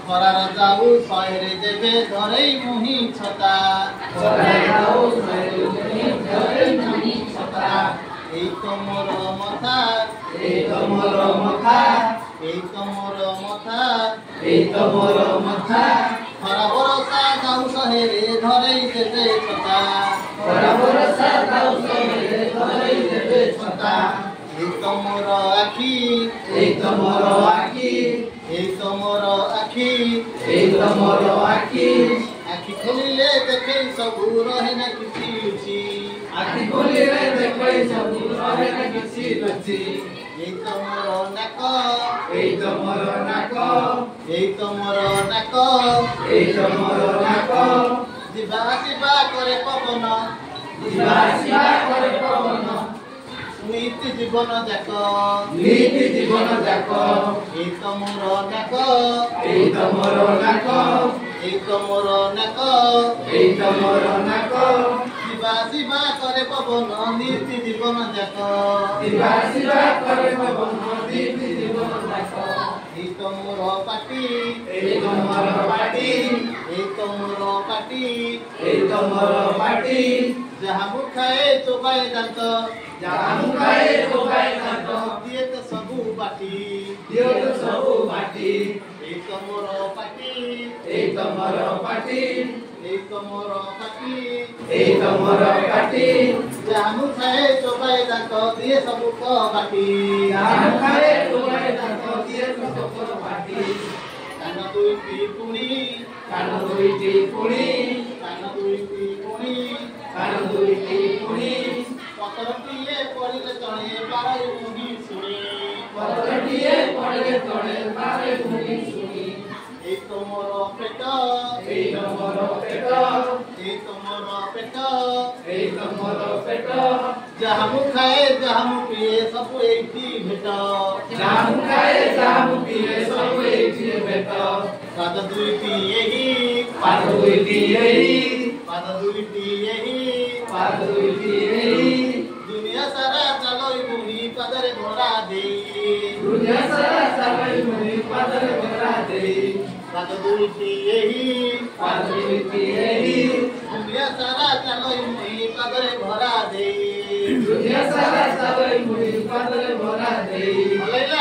খরার যাও শহরে দেবে ধরেই মুহি ছতা এই তো মোর মথা এই তো মোর মথা খরা ভরসা যাও শহরে ধরেই দেবে ছতা এই তো মোর আখি আখি খুলিলে দেখে সবু রহে না কিছু এই তো মোর নাক ଯିବା ଆସିବା করে পবন নীতি জীবন যাক এই তো মোর নাক ଯିବା ଆସିବା করে পবন নীতি জীবন যাক এই তো মোর পাটি যাহা মুখায়ে চোবাই দান্ত দিয়ে তো সবু বাটি এই তো মোর পাটি যাহা মুখায়ে চোবাই দান্ত দিয়ে সবু বাটি কান দুইটি পুনি পতরটিয়ে পড়িলে চড়ে বাড়াই মুহি শুনি এই তো মোর পেট যাহা মু খায়ে যাহা মু পিয়ে সবু এইটি ভেট পাদ দুইটি ଏହି দুনিয়া সারা চালই মুহি পাদরে ভরা দেই পাদ দুইটি ଏହି দুনিয়া সারা চালই মুহি পাদরে ভরা দেই